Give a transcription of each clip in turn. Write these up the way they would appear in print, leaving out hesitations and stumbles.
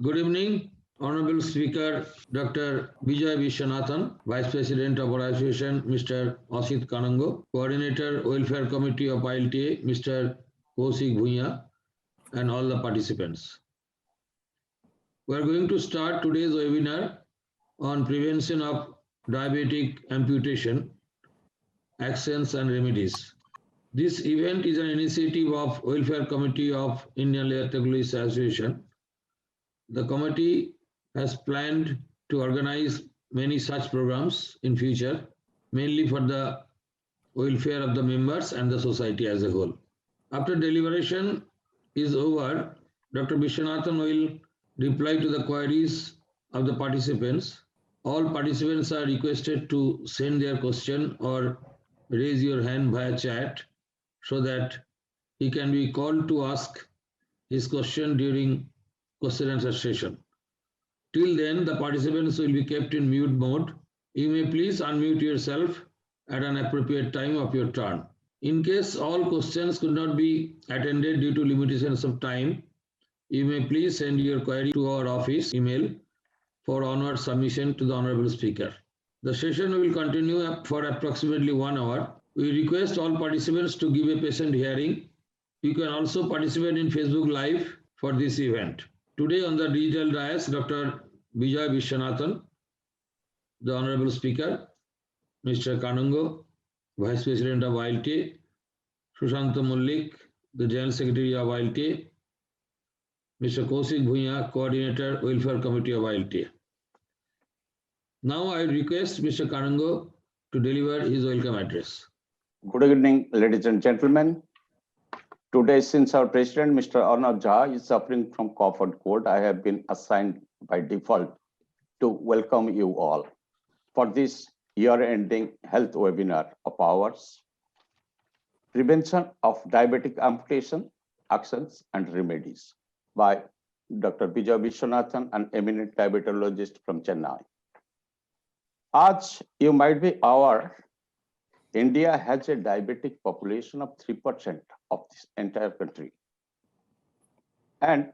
Good evening, Honorable Speaker Dr. Vijay Viswanathan, Vice President of our Association, Mr. Asit Kanango, Coordinator, Welfare Committee of ILTA, Mr. Kaushik Bhuiya, and all the participants. We are going to start today's webinar on prevention of diabetic amputation, actions and remedies. This event is an initiative of Welfare Committee of Indian Electrolysis Association. The committee has planned to organize many such programs in future, mainly for the welfare of the members and the society as a whole. After deliberation is over, Dr. Viswanathan will reply to the queries of the participants. All participants are requested to send their question or raise your hand via chat so that he can be called to ask his question during question and answer session. Till then, the participants will be kept in mute mode. You may please unmute yourself at an appropriate time of your turn. In case all questions could not be attended due to limitations of time, you may please send your query to our office email for onward submission to the Honorable Speaker. The session will continue for approximately 1 hour. We request all participants to give a patient hearing. You can also participate in Facebook Live for this event. Today on the digital dais, Dr. Vijay Viswanathan, the Honorable Speaker, Mr. Kanango, Vice President of ILTA, Sushanta Mullik, the General Secretary of ILTA, Mr. Kaushik Bhuiya, Coordinator, Welfare Committee of ILTA. Now I request Mr. Kanango to deliver his welcome address. Good evening, ladies and gentlemen. Today, since our President, Mr. Arnav Jha, is suffering from cough and cold, I have been assigned by default to welcome you all for this year-ending health webinar of ours, Prevention of Diabetic Amputation, Actions and Remedies, by Dr. Vijay Viswanathan, an eminent diabetologist from Chennai. As you might be aware, India has a diabetic population of 3% of this entire country. And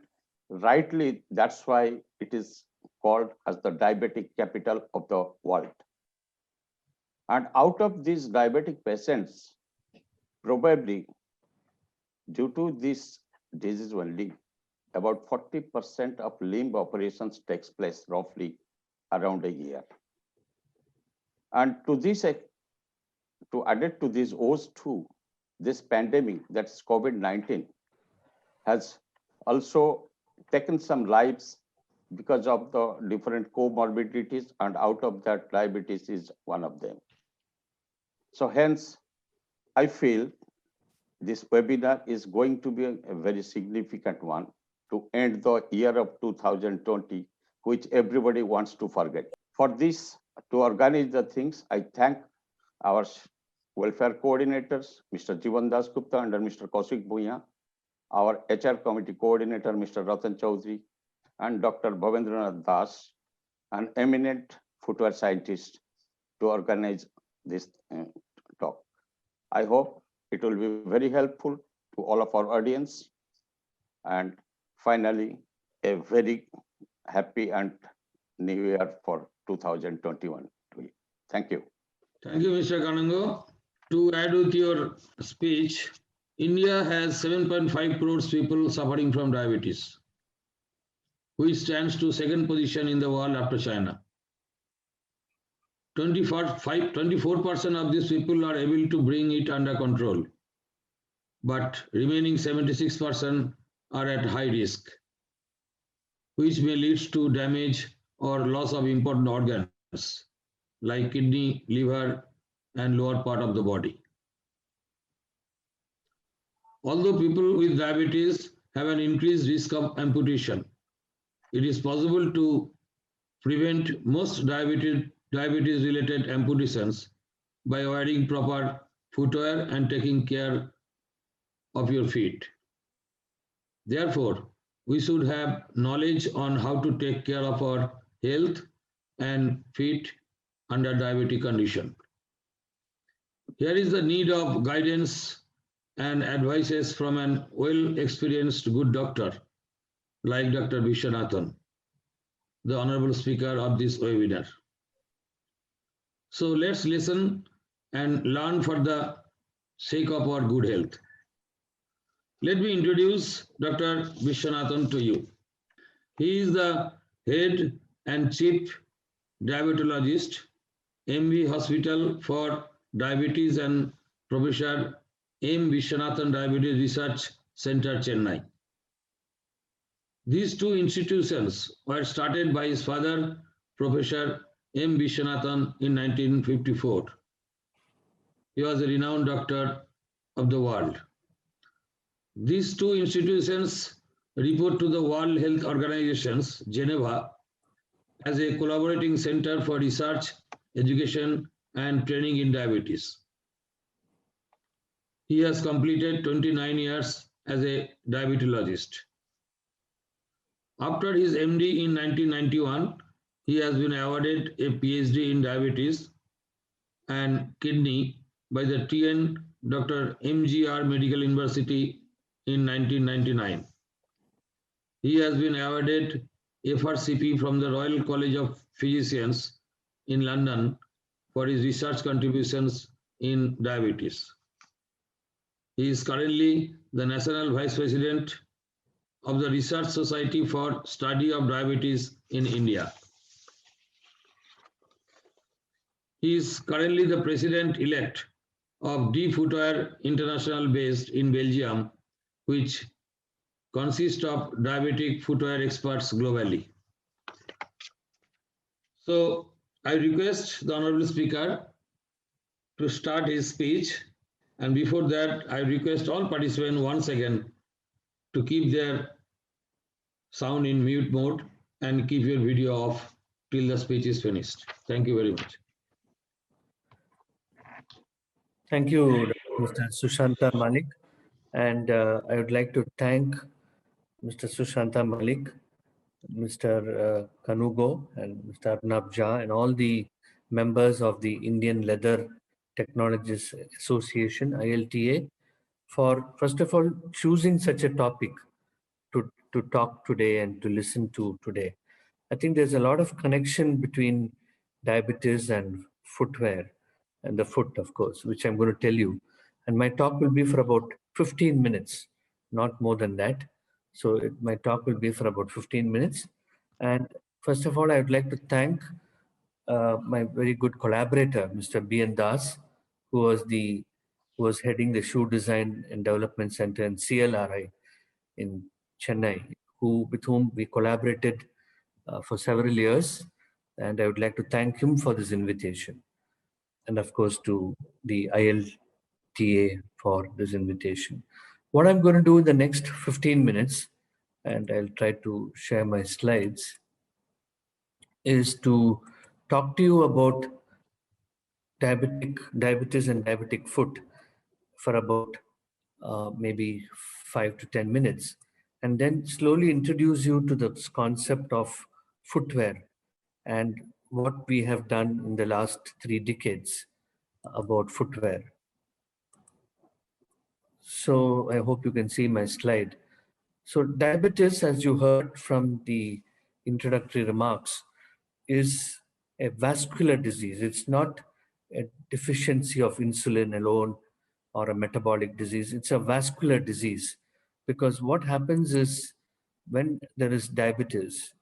rightly, that's why it is called as the diabetic capital of the world. And out of these diabetic patients, probably due to this disease only, about 40% of limb operations takes place roughly around a year. And to add it to these woes too, this pandemic, that's COVID-19, has also taken some lives because of the different comorbidities, and out of that, diabetes is one of them. So hence, I feel this webinar is going to be a very significant one to end the year of 2020, which everybody wants to forget. For this, to organize the things, I thank our welfare coordinators, Mr. Jivan Das Gupta and Mr. Kaushik Bhuiya, our HR committee coordinator, Mr. Ratan Chaudhary, and Dr. Bhavendranath Das, an eminent footwear scientist, to organize this talk. I hope it will be very helpful to all of our audience. And finally, a very happy and new year for 2021 to you. Thank you. Thank you, Mr. Kanango. To add with your speech, India has 7.5 crores people suffering from diabetes, which stands to second position in the world after China. 24% of these people are able to bring it under control, but remaining 76% are at high risk, which may lead to damage or loss of important organs like kidney, liver, and lower part of the body. Although people with diabetes have an increased risk of amputation, it is possible to prevent most diabetes-related amputations by wearing proper footwear and taking care of your feet. Therefore, we should have knowledge on how to take care of our health and feet under diabetic condition. Here is the need of guidance and advices from an well-experienced good doctor like Dr. Viswanathan. the Honorable Speaker of this webinar. So let's listen and learn for the sake of our good health. Let me introduce Dr. Vishwanathan to you. He is the head and chief diabetologist, MV Hospital for Diabetes and Professor M. Vishwanathan Diabetes Research Center, Chennai. These two institutions were started by his father, Professor M. Vishwanathan, in 1954. He was a renowned doctor of the world. These two institutions report to the World Health Organization's Geneva as a collaborating center for research, education, and training in diabetes. He has completed 29 years as a diabetologist. After his MD in 1991, he has been awarded a PhD in diabetes and kidney by the TN Dr. MGR Medical University in 1999. He has been awarded FRCP from the Royal College of Physicians in London for his research contributions in diabetes. He is currently the National Vice President of the Research Society for Study of Diabetes in India. He is currently the President-elect of D Footwear International based in Belgium, which consists of diabetic footwear experts globally. So I request the Honorable Speaker to start his speech. And before that, I request all participants once again to keep their sound in mute mode and keep your video off till the speech is finished. Thank you very much. Thank you, Mr. Sushanta Malik. And I would like to thank Mr. Sushanta Malik, Mr. Kanugo, and Mr. Arnab Jha, and all the members of the Indian Leather Technologies Association, ILTA, for, first of all, choosing such a topic to talk today and to listen to today. I think there's a lot of connection between diabetes and footwear, and the foot, of course, which I'm going to tell you. And my talk will be for about 15 minutes, not more than that. So my talk will be for about 15 minutes. And first of all, I would like to thank my very good collaborator, Mr. B.N. Das, who was heading the Shoe Design and Development Center in CLRI in Chennai, with whom we collaborated for several years. And I would like to thank him for this invitation. And of course, to the ILTA for this invitation. What I'm going to do in the next 15 minutes, and I'll try to share my slides, is to talk to you about diabetes and diabetic foot for about maybe 5 to 10 minutes, and then slowly introduce you to the concept of footwear and what we have done in the last 3 decades about footwear. So I hope you can see my slide. So diabetes, as you heard from the introductory remarks, is a vascular disease. It's not a deficiency of insulin alone or a metabolic disease. It's a vascular disease, because what happens is when there is diabetes,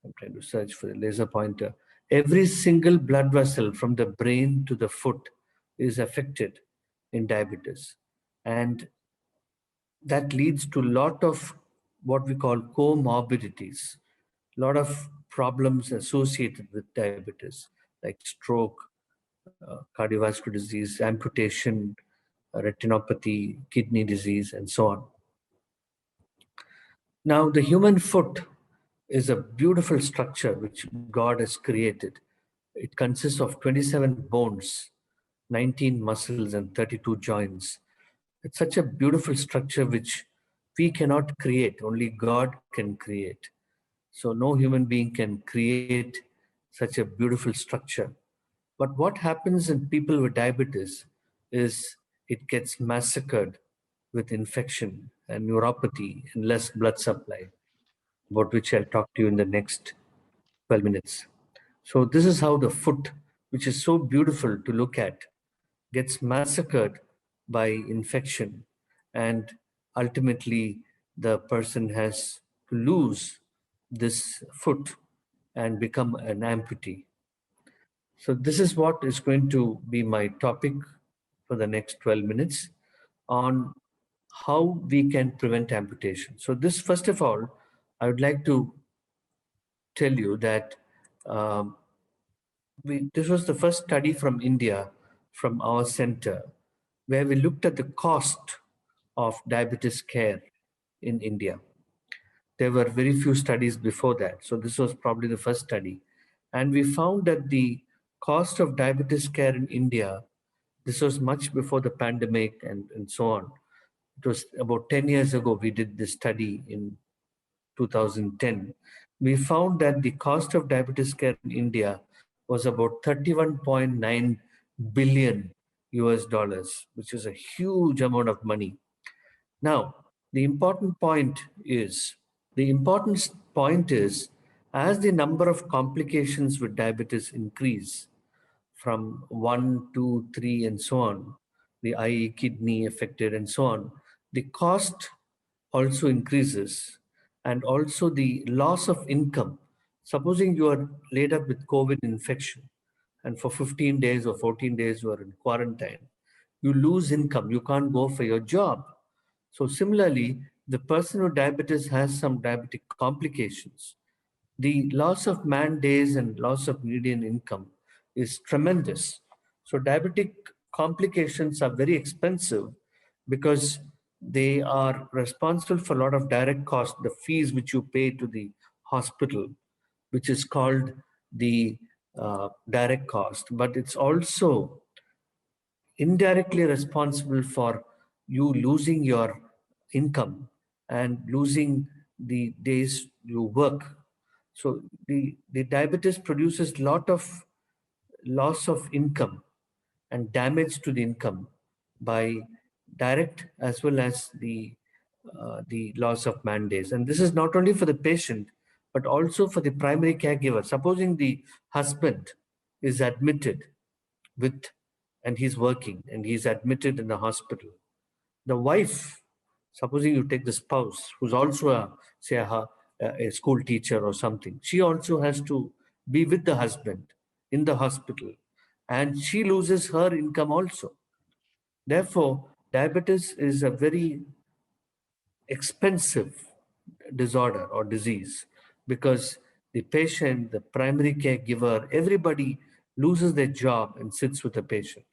I'm trying to search for the laser pointer, every single blood vessel from the brain to the foot is affected in diabetes. And that leads to a lot of what we call comorbidities, a lot of problems associated with diabetes, like stroke, cardiovascular disease, amputation, retinopathy, kidney disease, and so on. Now, the human foot is a beautiful structure which God has created. It consists of 27 bones, 19 muscles, and 32 joints. It's such a beautiful structure which we cannot create, only God can create. So no human being can create such a beautiful structure. But what happens in people with diabetes is it gets massacred with infection and neuropathy and less blood supply, about which I'll talk to you in the next 12 minutes. So this is how the foot, which is so beautiful to look at, gets massacred by infection, and ultimately the person has to lose this foot and become an amputee. So this is what is going to be my topic for the next 12 minutes on how we can prevent amputation. So this, first of all, I would like to tell you that um, this was the first study from India, from our center, where we looked at the cost of diabetes care in India. There were very few studies before that. So this was probably the first study. And we found that the cost of diabetes care in India, this was much before the pandemic and so on. It was about 10 years ago we did this study in 2010. We found that the cost of diabetes care in India was about 31.9 billion US dollars, which is a huge amount of money. Now, the important point is, as the number of complications with diabetes increase from 1, 2, 3, and so on, the eye, kidney affected, and so on, the cost also increases, and also the loss of income. Supposing you are laid up with COVID infection, and for 15 days or 14 days you are in quarantine, you lose income, you can't go for your job. So similarly, the person with diabetes has some diabetic complications. The loss of man days and loss of median income is tremendous. So diabetic complications are very expensive because they are responsible for a lot of direct cost, the fees which you pay to the hospital, which is called the direct cost, but it's also indirectly responsible for you losing your income and losing the days you work. So the diabetes produces a lot of loss of income and damage to the income by direct as well as the loss of man days. And this is not only for the patient, but also for the primary caregiver. Supposing the husband is admitted with, and he's working and he's admitted in the hospital. The wife, supposing you take the spouse who's also a school teacher or something, she also has to be with the husband in the hospital, and she loses her income also. Therefore, diabetes is a very expensive disorder or disease because the patient, the primary caregiver, everybody loses their job and sits with the patient.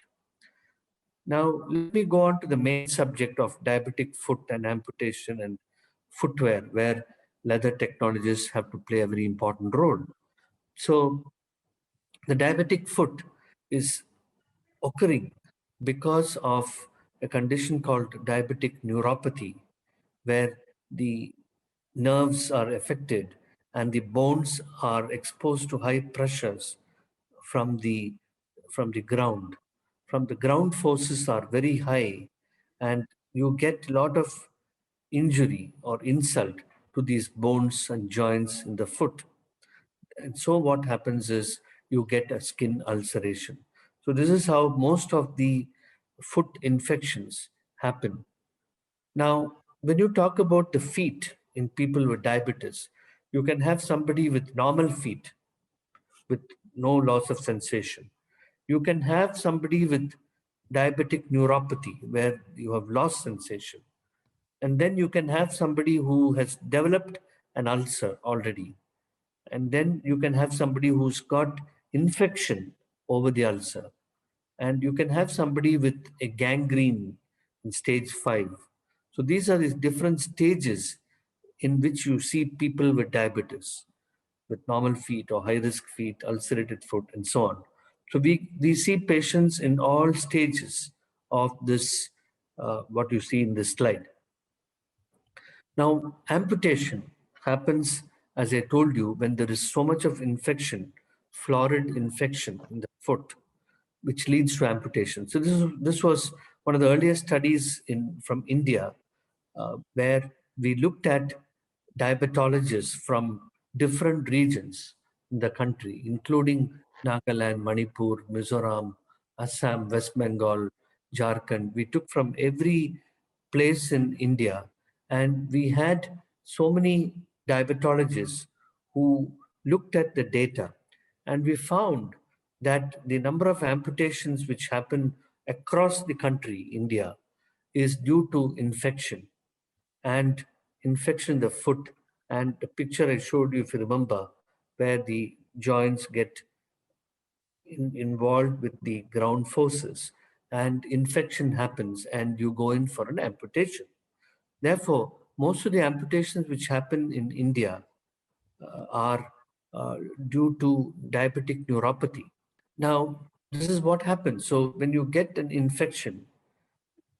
Now, let me go on to the main subject of diabetic foot and amputation and footwear, where leather technologies have to play a very important role. So, the diabetic foot is occurring because of a condition called diabetic neuropathy, where the nerves are affected and the bones are exposed to high pressures from the ground. From the ground forces are very high, and you get a lot of injury or insult to these bones and joints in the foot. And so what happens is you get a skin ulceration. So this is how most of the foot infections happen. Now, when you talk about the feet in people with diabetes, you can have somebody with normal feet with no loss of sensation. You can have somebody with diabetic neuropathy where you have lost sensation. And then you can have somebody who has developed an ulcer already. And then you can have somebody who's got infection over the ulcer. And you can have somebody with a gangrene in stage 5. So these are the different stages in which you see people with diabetes, with normal feet or high risk feet, ulcerated foot, and so on. So we see patients in all stages of this, what you see in this slide. Now, amputation happens, as I told you, when there is so much of infection, florid infection in the foot, which leads to amputation. So this was one of the earliest studies from India, where we looked at diabetologists from different regions in the country, including Nagaland, Manipur, Mizoram, Assam, West Bengal, Jharkhand. We took from every place in India, and we had so many diabetologists who looked at the data, and we found that the number of amputations which happen across the country, India, is due to infection and infection in the foot. And the picture I showed you, if you remember, where the joints get involved with the ground forces and infection happens and you go in for an amputation. Therefore, most of the amputations which happen in India are due to diabetic neuropathy. Now, this is what happens. So when you get an infection,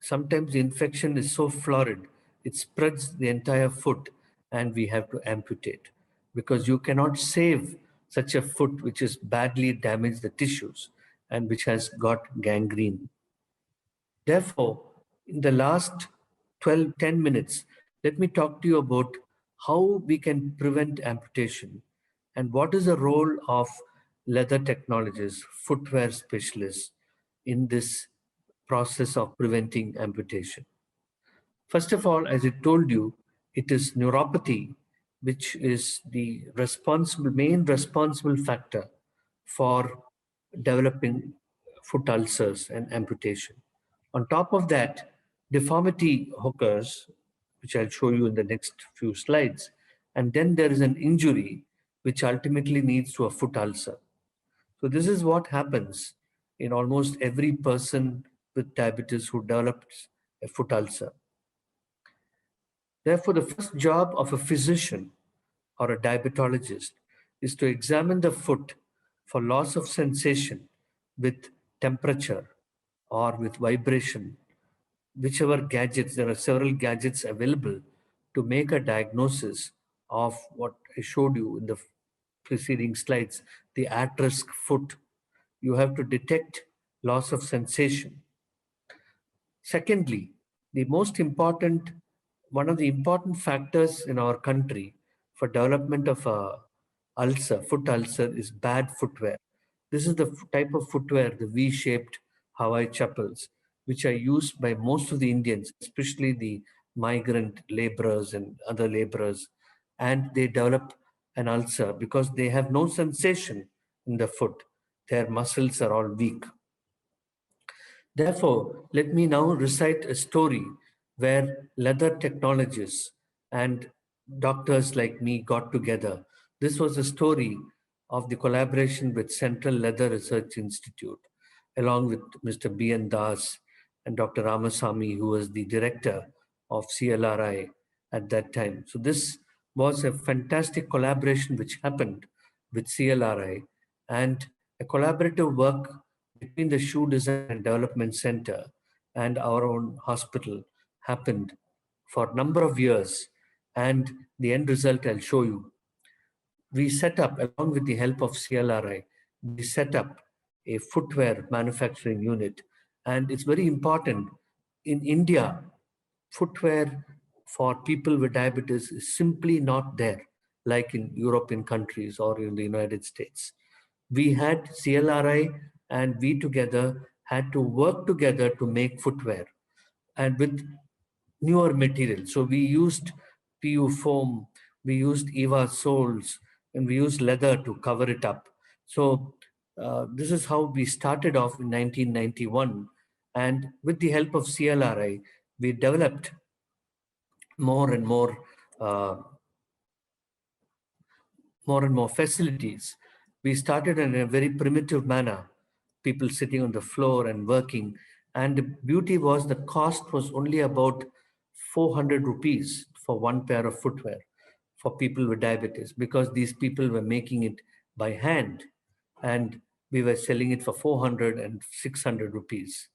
sometimes the infection is so florid, it spreads the entire foot and we have to amputate because you cannot save such a foot which is badly damaged the tissues and which has got gangrene. Therefore, in the last 10 minutes, let me talk to you about how we can prevent amputation and what is the role of leather technologists, footwear specialists in this process of preventing amputation. First of all, as I told you, it is neuropathy which is the main responsible factor for developing foot ulcers and amputation. On top of that, deformity occurs, which I'll show you in the next few slides, and then there is an injury which ultimately leads to a foot ulcer. So this is what happens in almost every person with diabetes who develops a foot ulcer. Therefore, the first job of a physician or a diabetologist is to examine the foot for loss of sensation with temperature or with vibration, whichever gadgets, there are several gadgets available to make a diagnosis of what I showed you in the preceding slides, the at-risk foot. You have to detect loss of sensation. Secondly, one of the important factors in our country for development of a foot ulcer is bad footwear. This is the type of footwear, the V-shaped Hawaii chappals, which are used by most of the Indians, especially the migrant laborers and other laborers, and they develop an ulcer because they have no sensation in the foot. Their muscles are all weak. Therefore, let me now recite a story where leather technologists and doctors like me got together. This was a story of the collaboration with Central Leather Research Institute, along with Mr. B.N. Das and Dr. Ramasamy, who was the director of CLRI at that time. So this was a fantastic collaboration which happened with CLRI and a collaborative work between the Shoe Design and Development Center and our own hospital happened for a number of years. And the end result I'll show you. We set up, along with the help of CLRI, we set up a footwear manufacturing unit. And it's very important. In India, footwear for people with diabetes is simply not there, like in European countries or in the United States. We had CLRI and we together had to work together to make footwear and with newer materials. So we used PU foam, we used EVA soles, and we used leather to cover it up. So this is how we started off in 1991. And with the help of CLRI, we developed more and more facilities. We started in a very primitive manner, people sitting on the floor and working. And the beauty was the cost was only about 400 rupees for one pair of footwear for people with diabetes, because these people were making it by hand and we were selling it for 400 and 600 rupees.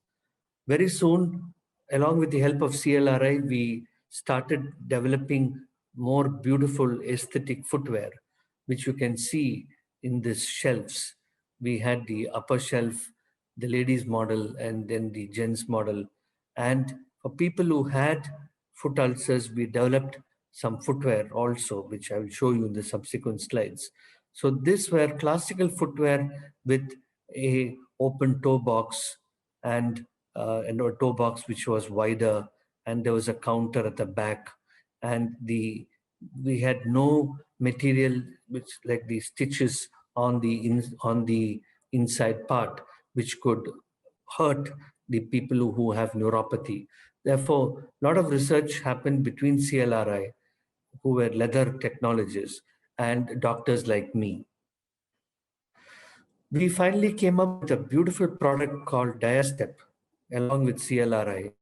Very soon, along with the help of CLRI, we started developing more beautiful aesthetic footwear, which you can see in these shelves. We had the upper shelf, the ladies model, and then the gents model. And for people who had foot ulcers, we developed some footwear also, which I will show you in the subsequent slides. So these were classical footwear with a open toe box and a toe box which was wider, and there was a counter at the back, and we had no material which like the stitches on the inside part which could hurt the people who have neuropathy. Therefore, a lot of research happened between CLRI, who were leather technologists, and doctors like me. We finally came up with a beautiful product called Diastep along with CLRI,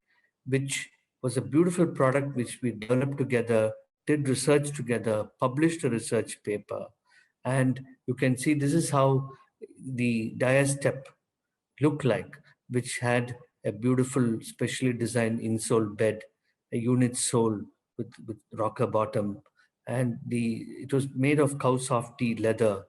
which was a beautiful product which we developed together, did research together, published a research paper. And you can see this is how the Diastep looked like, which had a beautiful specially designed insole bed, a unit sole with rocker bottom, and it was made of cow softy leather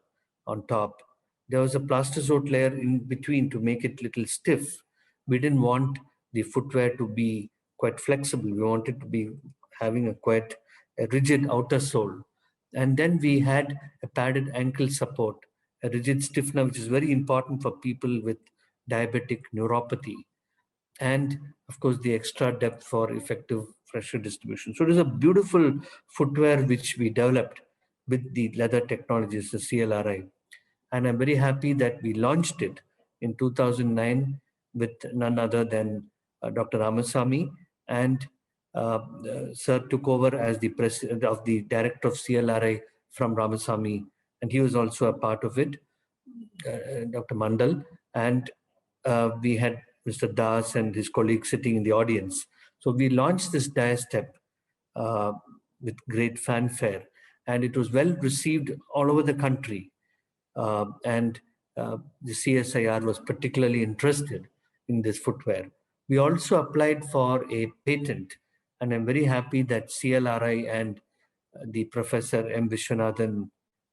on top. There was a plastizote layer in between to make it little stiff. We didn't want the footwear to be quite flexible. We wanted to be having a rigid outer sole. And then we had a padded ankle support, a rigid stiffener, which is very important for people with diabetic neuropathy, and of course the extra depth for effective pressure distribution. So it is a beautiful footwear which we developed with the leather technologies, the CLRI. And I'm very happy that we launched it in 2009 with none other than Dr. Ramasamy, and Sir took over as the president of the director of CLRI from Ramasamy, and he was also a part of it, Dr. Mandal, and we had Mr. Das and his colleagues sitting in the audience. So we launched this Diastep with great fanfare, and it was well received all over the country. And the CSIR was particularly interested in this footwear. We also applied for a patent, and I'm very happy that CLRI and the Professor M. Vishwanathan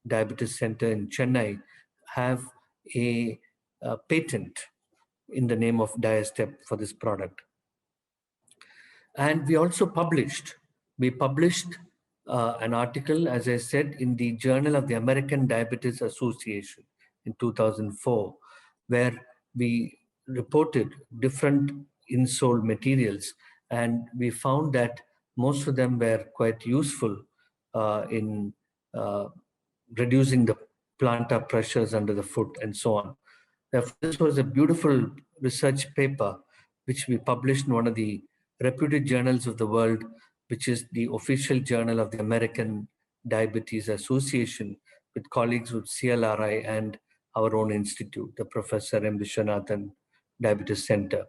Diabetes Center in Chennai have a patent in the name of Diastep for this product. And we also published an article, as I said, in the Journal of the American Diabetes Association in 2004, where we reported different insole materials, and we found that most of them were quite useful in reducing the plantar pressures under the foot and so on. Therefore, this was a beautiful research paper which we published in one of the reputed journals of the world, which is the official journal of the American Diabetes Association, with colleagues with CLRI and our own institute, the Professor M. Vishwanathan Diabetes Center.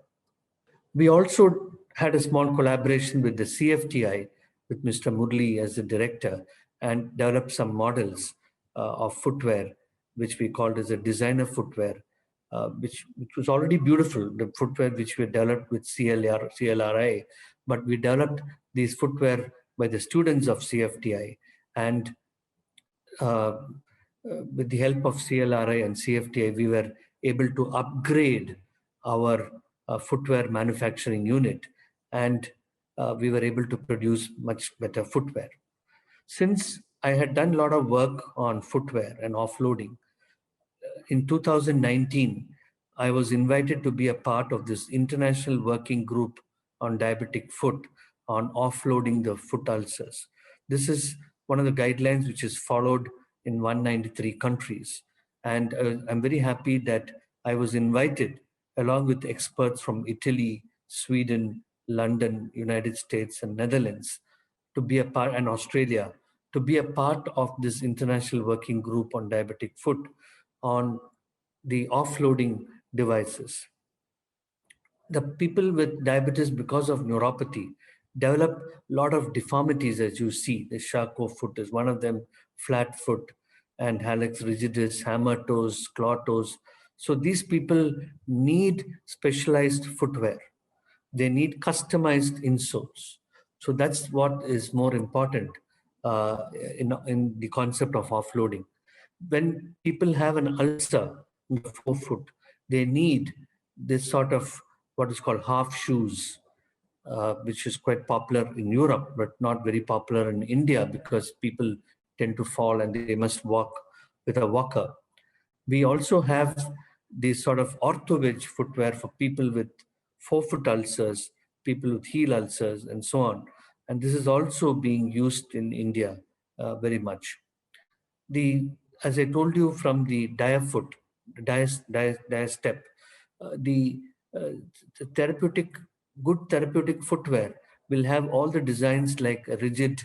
We also had a small collaboration with the CFTI, with Mr. Murli as the director, and developed some models of footwear, which we called as a designer footwear, which was already beautiful, the footwear which we developed with CLRI, but we developed these footwear by the students of CFTI, and with the help of CLRI and CFTI, we were able to upgrade our footwear manufacturing unit, and we were able to produce much better footwear. Since I had done a lot of work on footwear and offloading, in 2019, I was invited to be a part of this international working group on diabetic foot, on offloading the foot ulcers. This is one of the guidelines which is followed in 193 countries. And I'm very happy that I was invited along with experts from Italy, Sweden, London, United States, and Netherlands to be a part, and Australia, to be a part of this international working group on diabetic foot, on the offloading devices. The people with diabetes, because of neuropathy, develop a lot of deformities, as you see. The Charcot foot is one of them, flat foot, and hallux rigidus, hammer toes, claw toes. So these people need specialized footwear. They need customized insoles. So that's what is more important in the concept of offloading. When people have an ulcer in the forefoot, they need this sort of what is called half shoes, which is quite popular in Europe, but not very popular in India because people tend to fall and they must walk with a walker. We also have the sort of ortho-wedge footwear for people with forefoot ulcers, people with heel ulcers, and so on. And this is also being used in India very much. As I told you from the Diafoot, Diastep, the good therapeutic footwear will have all the designs like a rigid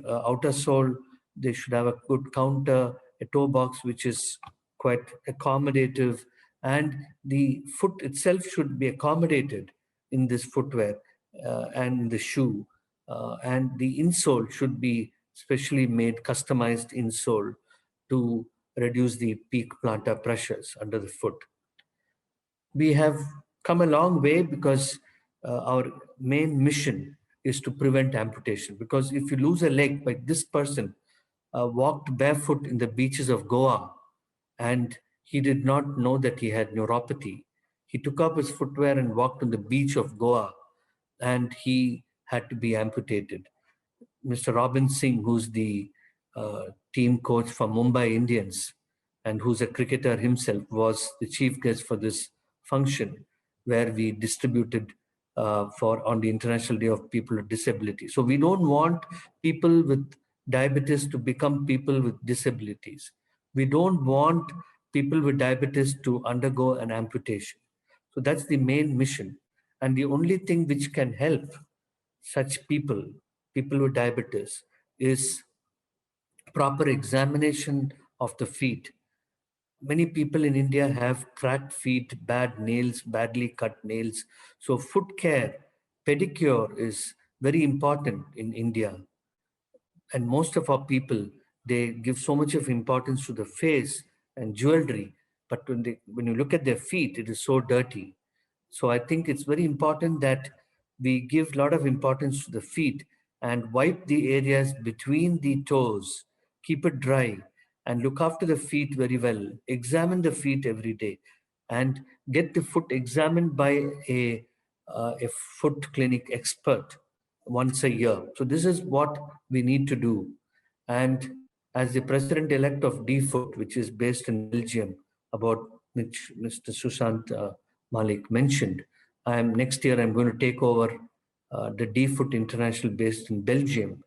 outer sole. They should have a good counter, a toe box which is quite accommodative, and the foot itself should be accommodated in this footwear and the shoe, and the insole should be specially made customized insole to reduce the peak plantar pressures under the foot. We have come a long way because our main mission is to prevent amputation. Because if you lose a leg, like this person walked barefoot in the beaches of Goa, and he did not know that he had neuropathy. He took up his footwear and walked on the beach of Goa, and he had to be amputated. Mr. Robin Singh, who's the team coach for Mumbai Indians and who's a cricketer himself, was the chief guest for this function where we distributed on the International Day of People with Disability. So we don't want people with diabetes to become people with disabilities. We don't want people with diabetes to undergo an amputation. So that's the main mission. And the only thing which can help such people with diabetes, is proper examination of the feet. Many people in India have cracked feet, bad nails, badly cut nails. So foot care, pedicure is very important in India. And most of our people, they give so much of importance to the face and jewelry, but when you look at their feet, it is so dirty. So I think it's very important that we give a lot of importance to the feet and wipe the areas between the toes, keep it dry, and look after the feet very well. Examine the feet every day and get the foot examined by a foot clinic expert once a year. So this is what we need to do. And as the president-elect of DFoot, which is based in Belgium, about which Mr. Sushant Malik mentioned, next year I'm going to take over the DFoot International based in Belgium,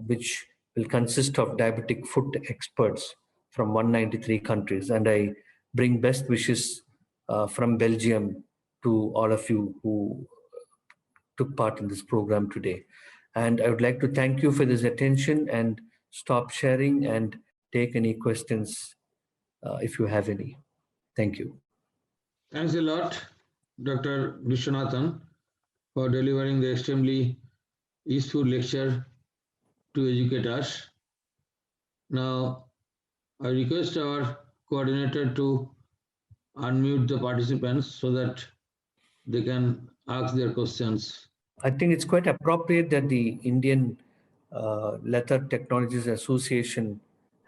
which will consist of diabetic foot experts from 193 countries. And I bring best wishes from Belgium to all of you who took part in this program today. And I would like to thank you for this attention and stop sharing and take any questions if you have any. Thank you. Thanks a lot, Dr. Vishwanathan, for delivering the extremely useful lecture to educate us. Now, I request our coordinator to unmute the participants so that they can ask their questions. I think it's quite appropriate that the Indian Leather Technologies Association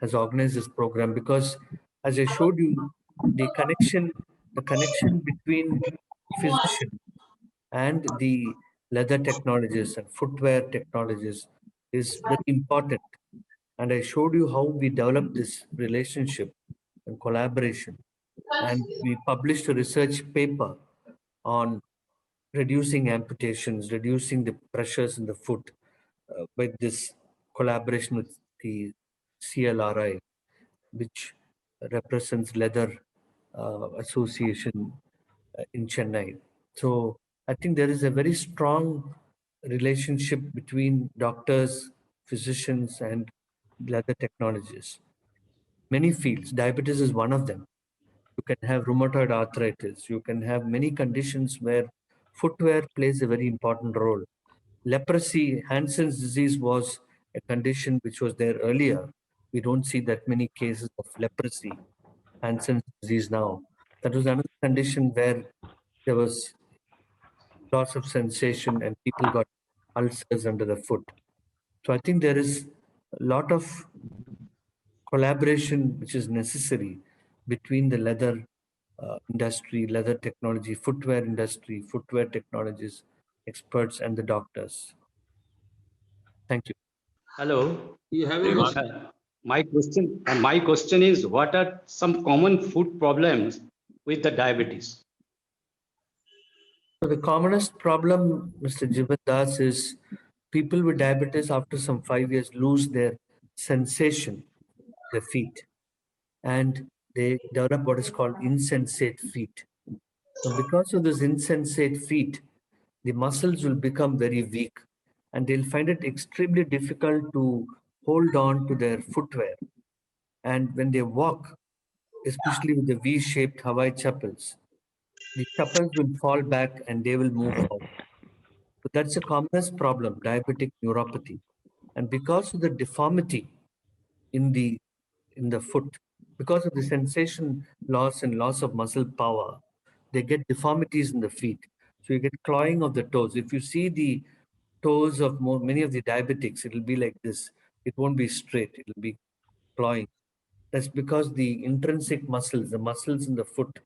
has organized this program, because as I showed you, the connection between physician and the leather technologists and footwear technologists is very important. And I showed you how we developed this relationship and collaboration. And we published a research paper on reducing amputations, reducing the pressures in the foot with this collaboration with the CLRI, which represents Leather Association in Chennai. So I think there is a very strong relationship between doctors, physicians, and leather technologists. Many fields, diabetes is one of them. You can have rheumatoid arthritis. You can have many conditions where footwear plays a very important role. Leprosy, Hansen's disease, was a condition which was there earlier. We don't see that many cases of leprosy, Hansen's disease now. That was another condition where there was loss of sensation and people got ulcers under the foot. So I think there is a lot of collaboration which is necessary between the leather industry, leather technology, footwear industry, footwear technologies, experts, and the doctors. Thank you. Hello. You have Good a morning. question? My question is, what are some common food problems with the diabetes? So the commonest problem, Mr. Jivan Das, is people with diabetes after some 5 years lose their sensation, their feet, and they develop what is called insensate feet. So because of this insensate feet, the muscles will become very weak and they'll find it extremely difficult to hold on to their footwear. And when they walk, especially with the V-shaped Hawaii chappals, the chappals will fall back and they will move forward. So that's the commonest problem, diabetic neuropathy. And because of the deformity in the foot, because of the sensation loss and loss of muscle power, they get deformities in the feet. So you get clawing of the toes. If you see the toes of many of the diabetics, it'll be like this. It won't be straight. It'll be clawing. That's because the intrinsic muscles, the muscles in the foot,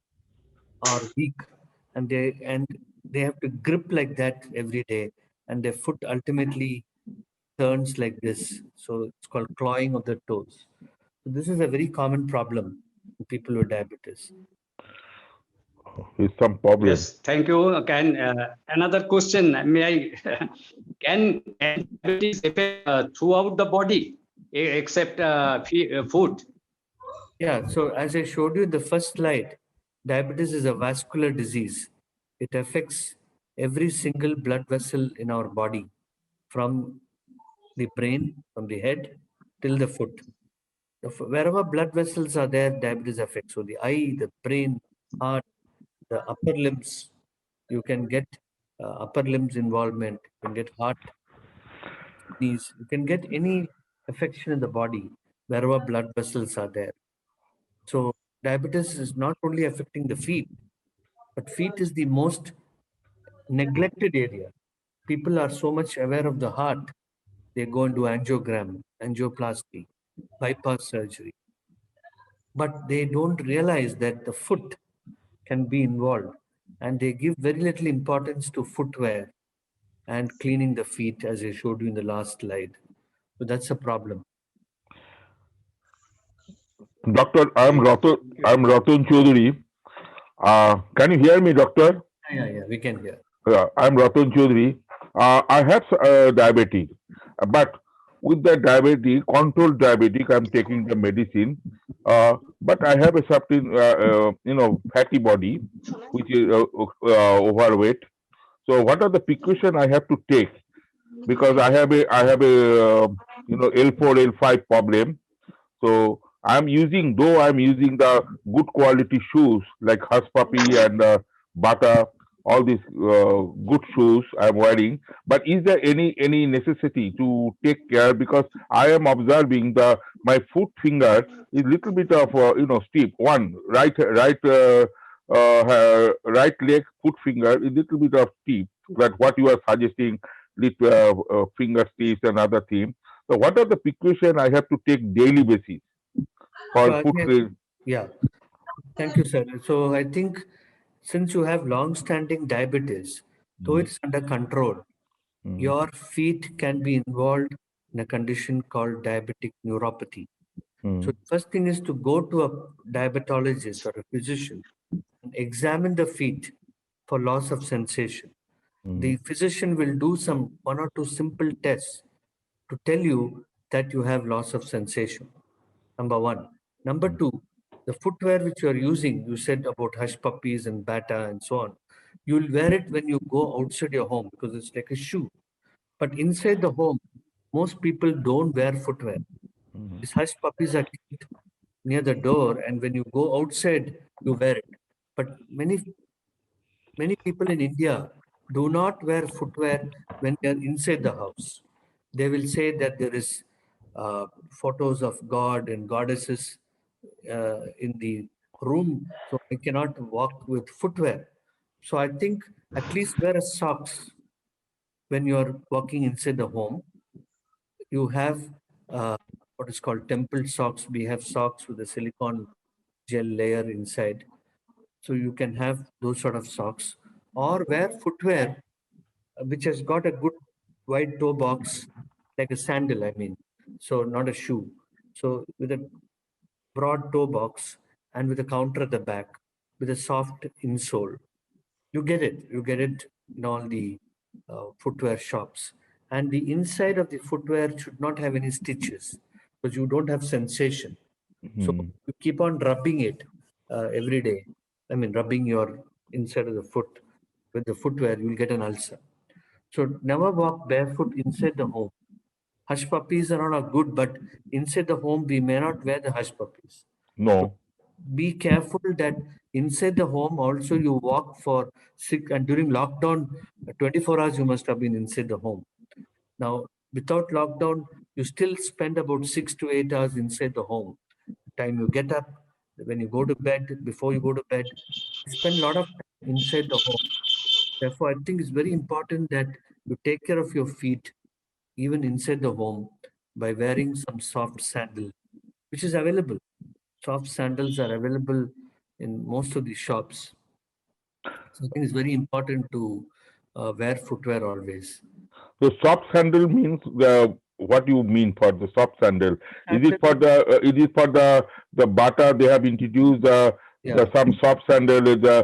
are weak, and they have to grip like that every day, and their foot ultimately turns like this. So it's called clawing of the toes. So this is a very common problem in people with diabetes. With some problem. Yes, thank you. Can another question? May I? Can diabetes affect throughout the body except food? Yeah, so as I showed you in the first slide, diabetes is a vascular disease. It affects every single blood vessel in our body, from the brain, from the head till the foot. Wherever blood vessels are there, diabetes affects. So the eye, the brain, heart, the upper limbs, you can get upper limbs involvement, you can get heart, knees, you can get any affection in the body wherever blood vessels are there. So diabetes is not only affecting the feet, but feet is the most neglected area. People are so much aware of the heart, they go and do angiogram, angioplasty, bypass surgery. But they don't realize that the foot can be involved, and they give very little importance to footwear and cleaning the feet, as I showed you in the last slide. So that's a problem. Doctor, I'm Ratan Chaudhary. Can you hear me, doctor? Yeah, we can hear. I'm Ratan Chaudhary. I have diabetes, but with the diabetes, controlled diabetic, I'm taking the medicine. But I have a certain, fatty body, which is overweight. So, what are the precautions I have to take? Because I have a L4, L5 problem. So I'm using the good quality shoes like Hush Puppy and Bata, all these good shoes I'm wearing. But is there any necessity to take care, because I am observing my foot finger is little bit of steep. One right leg foot finger is little bit of steep. That what you are suggesting, little finger tips and other things. So what are the precautions I have to take daily basis for So foot again, care? yeah, thank you, sir. So I think since you have long-standing diabetes, though it's under control, your feet can be involved in a condition called diabetic neuropathy. So the first thing is to go to a diabetologist or a physician and examine the feet for loss of sensation. The physician will do one or two simple tests to tell you that you have loss of sensation. Number one. Number two, the footwear which you are using, you said about Hush Puppies and Bata and so on. You'll wear it when you go outside your home because it's like a shoe. But inside the home, most people don't wear footwear. These Hush Puppies are kept near the door, and when you go outside, you wear it. But many people in India do not wear footwear when they are inside the house. They will say that there is photos of God and goddesses in the room, so I cannot walk with footwear. So I think at least wear a socks when you are walking inside the home. You have what is called temple socks. We have socks with a silicone gel layer inside. So you can have those sort of socks, or wear footwear which has got a good wide toe box, like a sandal, I mean. So not a shoe. So with a broad toe box and with a counter at the back, with a soft insole, you get it. You get it in all the footwear shops. And the inside of the footwear should not have any stitches because you don't have sensation. So Hmm. you keep on rubbing it every day. I mean, rubbing your inside of the foot with the footwear, you'll get an ulcer. So never walk barefoot inside the home. Hush puppies are not good, but inside the home, we may not wear the hush puppies. So No. be careful that inside the home also you walk for 6, and during lockdown, 24 hours you must have been inside the home. Now, without lockdown, you still spend about 6 to 8 hours inside the home. Time you get up, when you go to bed, before you go to bed, you spend a lot of time inside the home. Therefore, I think it's very important that you take care of your feet even inside the home by wearing some soft sandal, which is available. Soft sandals are available in most of the shops. So I think it's very important to wear footwear always. So soft sandal means what you mean for the soft sandal? Is it for the the Bata they have introduced Yeah. some soft sandal is a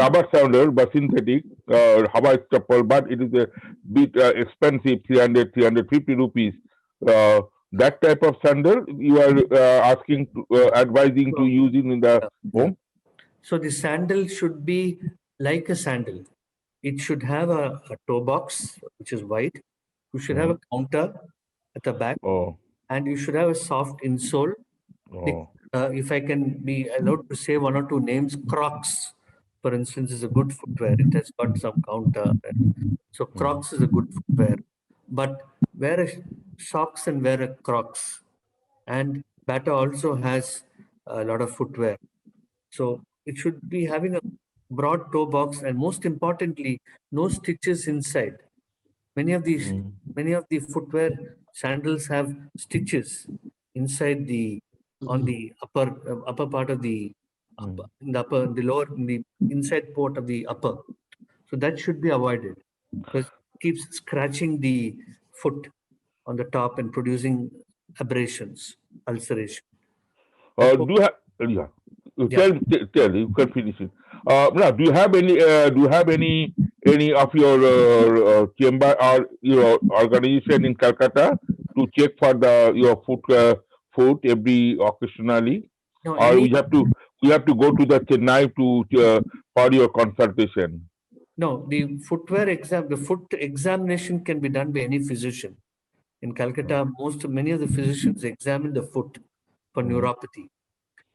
rubber sandal but synthetic Hawaii chappal, but it is a bit expensive, 300 350 rupees. Uh, that type of sandal you are asking advising to So, using in the yeah. home. So the sandal should be like a sandal. It should have a toe box, which is white. You should have Mhm. a counter at the back, Oh, and you should have a soft insole. oh. If I can be allowed to say one or two names, Crocs, for instance, is a good footwear. It has got some counter. So Mm. Crocs is a good footwear. But wear a socks and wear a Crocs. And Bata also has a lot of footwear. So it should be having a broad toe box and most importantly, no stitches inside. Many of these, Mm. many of the footwear sandals have stitches inside the on the upper part of the upper, Mm. in the upper, the lower, in the inside part of the upper. So that should be avoided because it keeps scratching the foot on the top and producing abrasions, ulceration. Therefore, Do you have? Yeah. You yeah. tell. You can finish it. Now, do you have any? Do you have any of your chamber or your organization in Calcutta to check for the your foot every occasionally, No, or any we have to go to the Chennai to for your consultation? no, the footwear exam, the foot examination can be done by any physician. In Calcutta, many of the physicians examine the foot for Mm. neuropathy.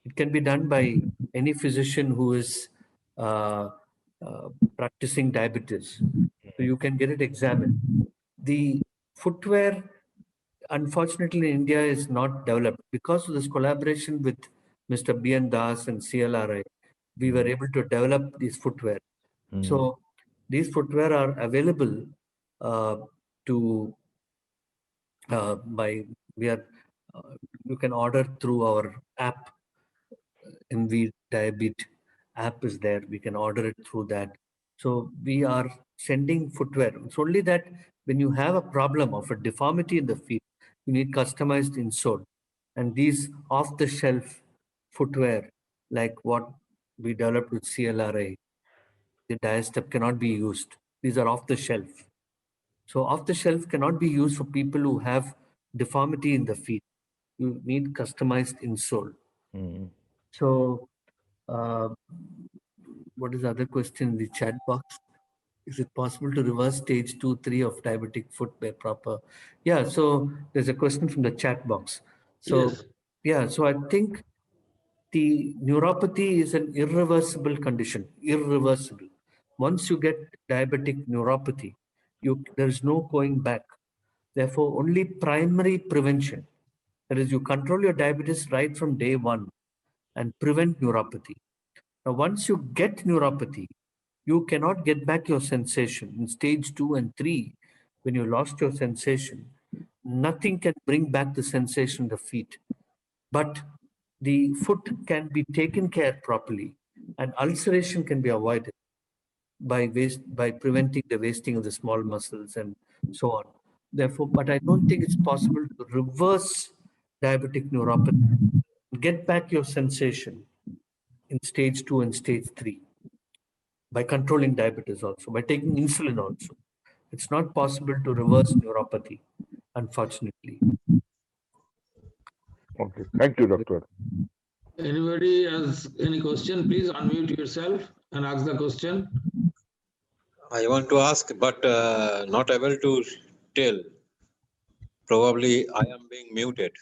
It can be done by any physician who is uh, uh, practicing diabetes. So you can get it examined. The footwear, unfortunately, in India is not developed because of this collaboration with Mr. B.N. Das and CLRI. We were able to develop these footwear. Mm. So these footwear are available uh, to by we are you can order through our app. MV Diabet app is there. We can order it through that. So we are sending footwear. It's only that when you have a problem of a deformity in the feet, you need customized insole. And these off-the-shelf footwear, like what we developed with CLRI, the Diastep cannot be used. These are off the shelf. So off the shelf cannot be used for people who have deformity in the feet. You need customized insole. Mm. So uh, what is the other question in the chat box? Is it possible to reverse stage 2, 3 of diabetic foot by proper? Yeah, so there's a question from the chat box. So Yes. yeah, so I think the neuropathy is an irreversible condition, irreversible. Once you get diabetic neuropathy, there's no going back. Therefore, only primary prevention, that is, you control your diabetes right from day one and prevent neuropathy. Now, once you get neuropathy, you cannot get back your sensation. In stage 2 and 3, when you lost your sensation, nothing can bring back the sensation in the feet. But the foot can be taken care properly and ulceration can be avoided by preventing the wasting of the small muscles and so on. Therefore, but I don't think it's possible to reverse diabetic neuropathy. Get back your sensation in stage 2 and stage 3 by controlling diabetes also, by taking insulin also. It's not possible to reverse neuropathy, unfortunately. Okay. Thank you, doctor. Anybody has any question, please unmute yourself and ask the question. I want to ask, but not able to tell. Probably I am being muted.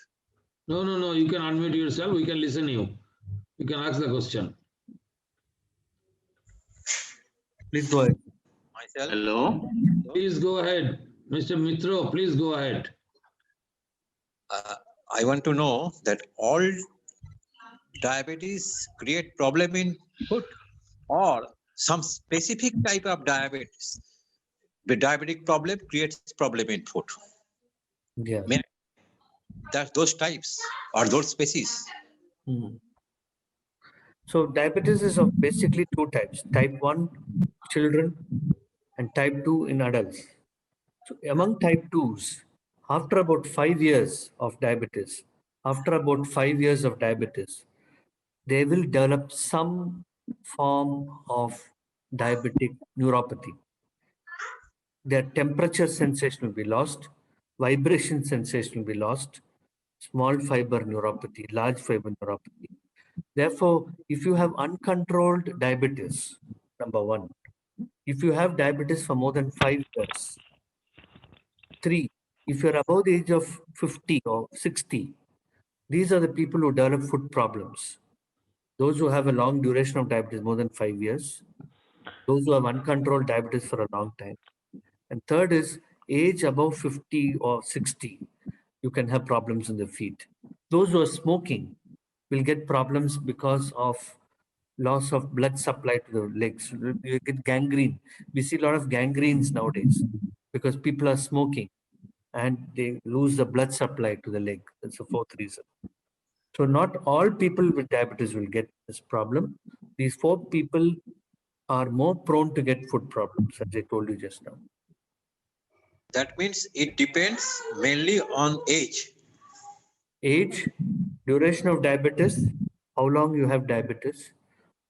No, you can unmute yourself, we can listen you. You can ask the question. Please go ahead. Myself. Hello. Please go ahead. Mr. Mitro, please go ahead. I want to know that all diabetes create problem in foot or some specific type of diabetes. The diabetic problem creates problem in foot. Yeah. That's those types or those species. Mhm. So diabetes is of basically two types, type 1 children and type 2 in adults. So among type 2s, after about 5 years of diabetes, they will develop some form of diabetic neuropathy. Their temperature sensation will be lost, vibration sensation will be lost, small fiber neuropathy, large fiber neuropathy. Therefore, if you have uncontrolled diabetes, number one, if you have diabetes for more than 5 years, 3, if you're above the age of 50 or 60, these are the people who develop foot problems. Those who have a long duration of diabetes, more than 5 years, those who have uncontrolled diabetes for a long time. And third is age above 50 or 60, you can have problems in the feet. Those who are smoking will get problems because of loss of blood supply to the legs. You get gangrene. We see a lot of gangrenes nowadays because people are smoking and they lose the blood supply to the leg. That's the fourth reason. So not all people with diabetes will get this problem. These 4 people are more prone to get foot problems, as I told you just now. That means it depends mainly on age. Age, duration of diabetes, how long you have diabetes.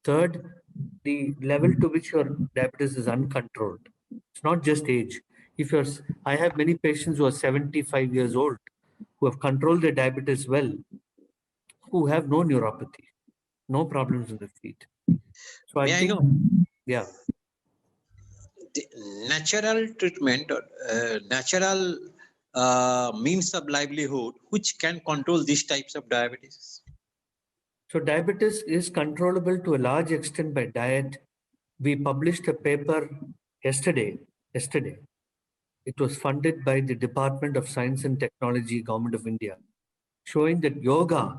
Third, the level to which your diabetes is uncontrolled. It's not just age. I have many patients who are 75 years old who have controlled their diabetes well, who have no neuropathy, no problems in the feet. So May I know? Yeah. The natural treatment or natural means of livelihood which can control these types of diabetes. So diabetes is controllable to a large extent by diet. We published a paper yesterday. It was funded by the Department of Science and Technology, Government of India, showing that yoga,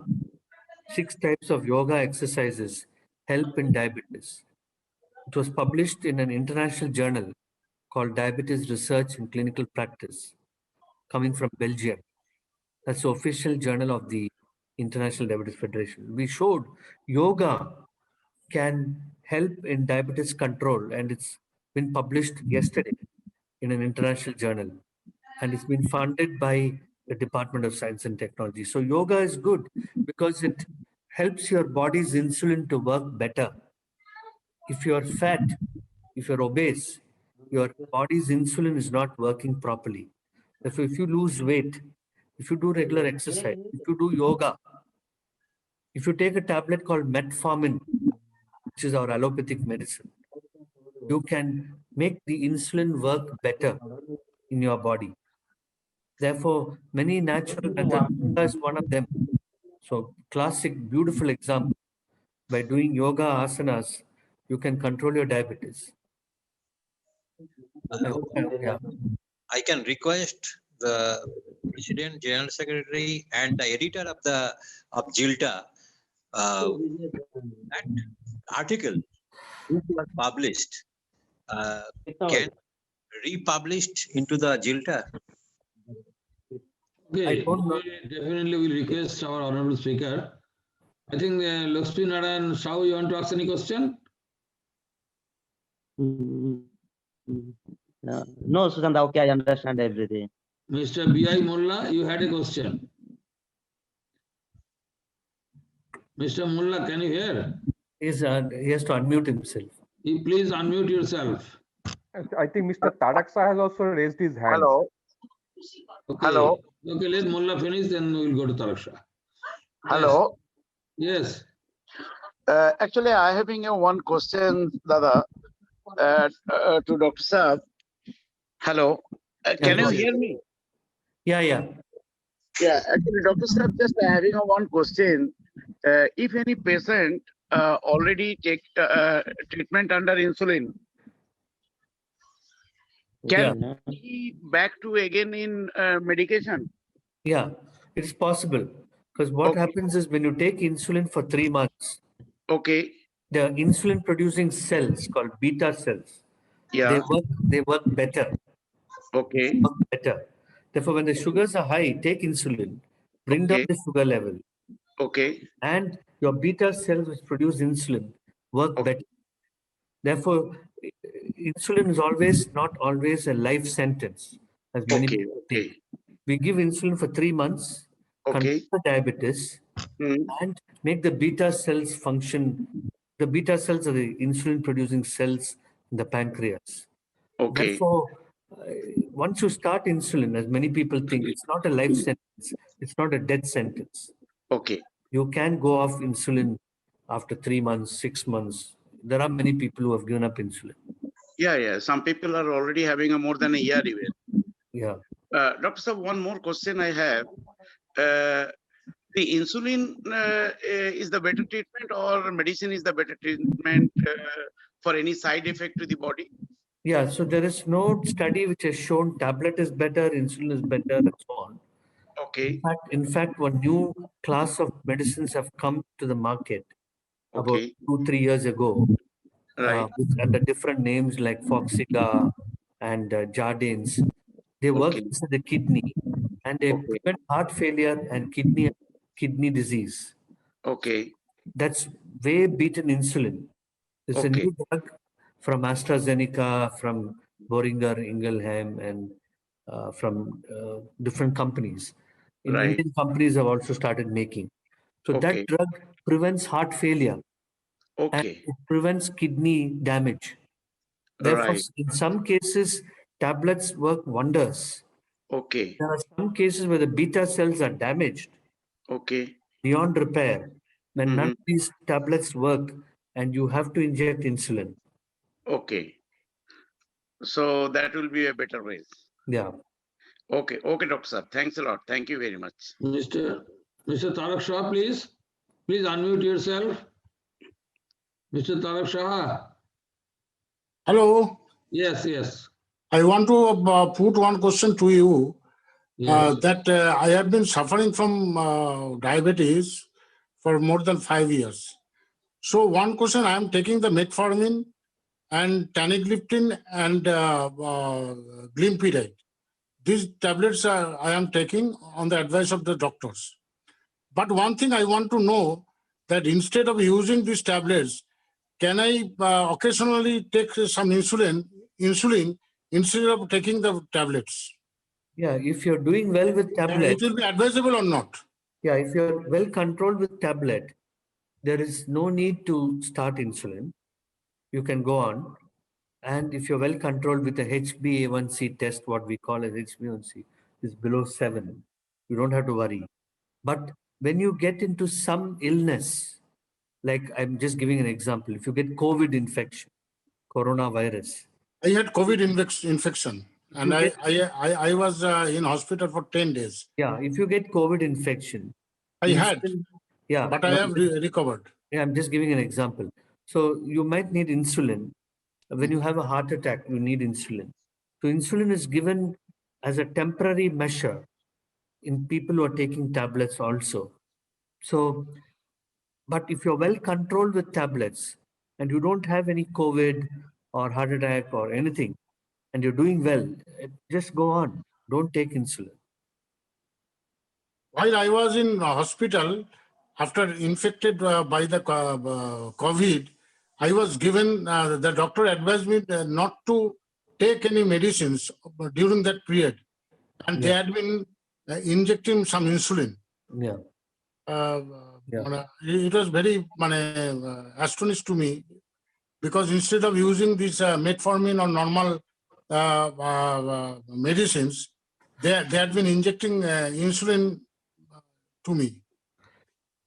6 types of yoga exercises help in diabetes. It was published in an international journal called Diabetes Research and Clinical Practice, coming from Belgium. That's the official journal of the International Diabetes Federation. We showed yoga can help in diabetes control, and it's been published yesterday in an international journal, and it's been funded by the Department of Science and Technology. So yoga is good because it helps your body's insulin to work better. If you're fat, if you're obese, your body's insulin is not working properly. Therefore, if you lose weight, if you do regular exercise, if you do yoga, if you take a tablet called metformin, which is our allopathic medicine, you can make the insulin work better in your body. Therefore, many natural methods, yoga is one of them. So, classic, beautiful example. By doing yoga asanas, you can control your diabetes. Yeah. I can request the President, General Secretary, and the editor of JILTA that article which was published can republished into the JILTA. I Okay, don't know. we definitely will request our honorable speaker. I think Lakshmi Narayan Shao, you want to ask any question? No, Sushant, okay, I understand everything. Mr. B.I. Mullah, you had a question. Mr. Mullah, can you hear? He has to unmute himself. You please unmute yourself. I think Mr. Tarak Shah has also raised his hand. Hello. Okay. Hello. Okay, let Mullah finish, then we'll go to Tarak Shah. Hello. Yes. Actually, I having a one question, Dada, to Dr. Saab. Hello. Can go you ahead. hear me? Yeah. Yeah. Actually, Dr. Saab, just having a one question. If any patient already take treatment under insulin, can he back to again in medication? Yeah, it's possible. Because what Okay. happens is when you take insulin for 3 months, Okay. the insulin producing cells called beta cells, Yeah. they work better. Okay. Therefore, when the sugars are high, take insulin, bring down Okay. the sugar level, Okay. and your beta cells which produce insulin work Okay. better. Therefore, insulin is not always a life sentence, as many Okay. people think. Okay. We give insulin for 3 months, Okay. control the diabetes, Hmm. and make the beta cells function. The beta cells are the insulin producing cells in the pancreas. Okay. Therefore, once you start insulin, as many people think, it's not a life sentence, it's not a death sentence. Okay. You can go off insulin after 3 months, 6 months. There are many people who have given up insulin. Yeah. Some people are already having a more than a year even. Yeah. Dr. Sir, one more question I have. The insulin is the better treatment or medicine is the better treatment for any side effect to the body? Yeah, so there is no study which has shown tablet is better, insulin is better, and so on. Okay. In fact, one new class of medicines have come to the market about Okay. 2-3 years ago, Right. under different names like Foxiga and Jardine's. They work Okay. inside the kidney and they Okay. prevent heart failure and kidney disease. Okay. That's way beaten insulin. It's a Okay. new drug from AstraZeneca, from Boehringer Ingelheim, and from different companies. Right. Indian companies have also started making. So Okay. that drug prevents heart failure and Okay. it prevents kidney damage. Therefore, Right. in some cases, tablets work wonders. Okay. There are some cases where the beta cells are damaged Okay. beyond repair, when none Mhm. of these tablets work and you have to inject insulin. Okay. So that will be a better way. Yeah. Okay. Okay, Dr. Sir. Thanks a lot. Thank you very much. Mr. Tarak Shah, please. Please unmute yourself. Mr. Tarak Shah. Hello, Yes. I want to put one question to you. Yes. That I have been suffering from diabetes for more than 5 years. So one question, I am taking the metformin and tanagliptin and glimepiride. These tablets I am taking on the advice of the doctors. But one thing I want to know, that instead of using these tablets, can I occasionally take some insulin instead of taking the tablets? Yeah, if you're doing well with And tablet, it will be advisable or not? yeah, if you're well controlled with tablet, there is no need to start insulin. You can go on. And if you're well controlled with a HbA1c test, what we call as HbA1c is below 7, you don't have to worry. But when you get into some illness, like I'm just giving an example, if you get COVID infection, coronavirus. I had COVID infection and I was in hospital for 10 days. Yeah, if you get COVID infection. I had, yeah, but I have recovered. Yeah, I'm just giving an example. So you might need insulin. When you have a heart attack, you need insulin. So insulin is given as a temporary measure in people who are taking tablets also. So, but if you're well controlled with tablets and you don't have any COVID or heart attack or anything, and you're doing well, just go on. Don't take insulin. While I was in hospital, after infected by the COVID, I was given, the doctor advised me not to take any medicines during that period. And they had been injecting some insulin. Yeah. It was very astonished to me, because instead of using this metformin or normal medicines, they had been injecting insulin to me.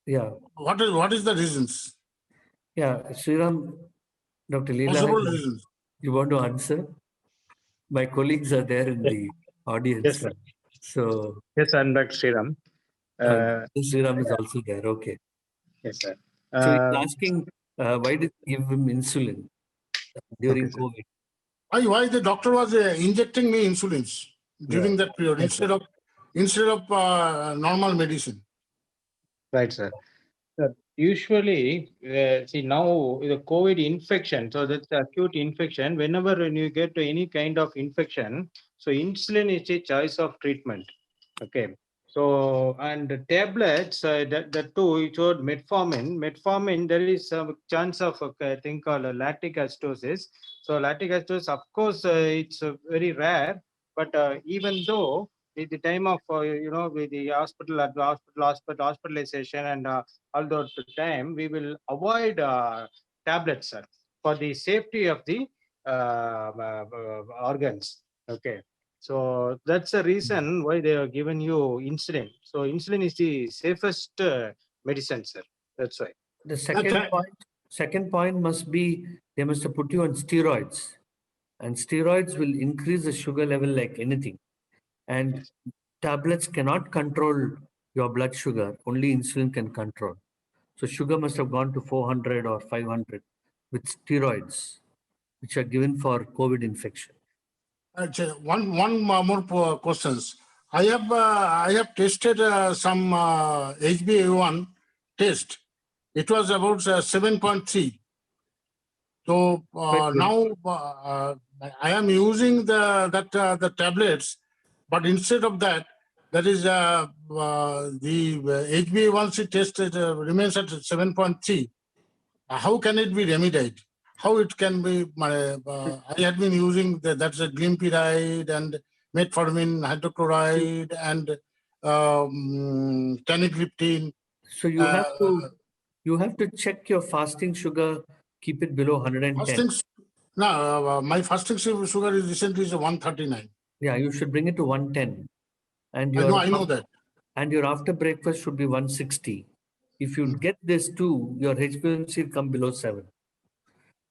Yeah, What is the reasons? yeah. Sriram, Dr. Leela, Possible reasons. you want to answer? My colleagues are there in the audience. Yes, sir. So, Yes, I'm Dr. Sriram. Sriram is also there. Okay. Yes, sir. So he's asking, why did you give him insulin during Okay, sir. COVID? Why the doctor was injecting me insulins during that period Yes, sir. instead of normal medicine? Right, sir. Usually, see now the COVID infection, so that's acute infection. Whenever when you get to any kind of infection, so insulin is a choice of treatment. Okay. So, and the tablets, that too, it showed metformin. Metformin, there is some chance of a thing called lactic acidosis. So lactic acidosis, of course, it's very rare, but even though at the time of, with the hospitalization and all the time, we will avoid tablets, sir, for the safety of the organs. Okay. So that's the reason why they are giving you insulin. So insulin is the safest medicine, sir. That's why. The second point must be, they must have put you on steroids, and steroids will increase the sugar level like anything. And tablets cannot control your blood sugar, only insulin can control. So sugar must have gone to 400 or 500 with steroids, which are given for COVID infection. One more questions. I have tested some HbA1 test. It was about 7.3. So now I am using the tablets, but instead of that, is the HbA1c test remains at 7.3. How can it be remedied? How it can be? I had been using that's a glimepiride and metformin hydrochloride and canagliptin. So you have to check your fasting sugar, keep it below 110. My fasting sugar is recently 139. Yeah, you should bring it to 110. And I know that. And your after breakfast should be 160. If you get this too, your HbA1c will come below 7.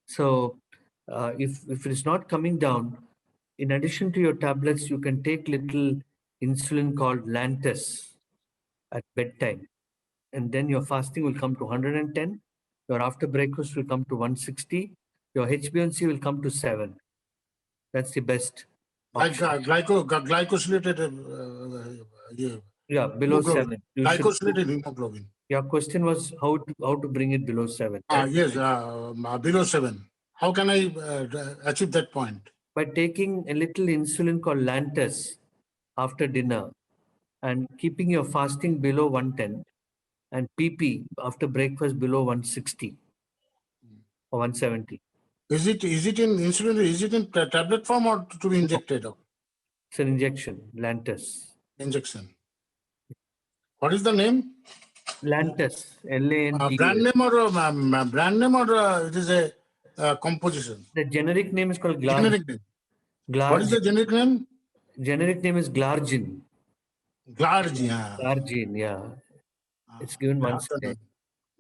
So if it is not coming down, in addition to your tablets, you can take little insulin called Lantus at bedtime. And then your fasting will come to 110. Your after breakfast will come to 160. Your HbA1c will come to 7. That's the best. Like glycosylated. Yeah, below 7. Glycosylated hemoglobin. Your question was how to bring it below 7. Right? Yes, below 7. How can I achieve that point? By taking a little insulin called Lantus after dinner and keeping your fasting below 110 and PP after breakfast below 160 or 170. Is it in insulin? Is it in tablet form or to be injected? It's an injection, Lantus. Injection. What is the name? Lantus, L-A-N-T-U-S. Brand name or it is a composition? The generic name is called Glargine. Generic name. What is the generic name? Generic name is Glargine. Glargine, yeah. It's given once a day.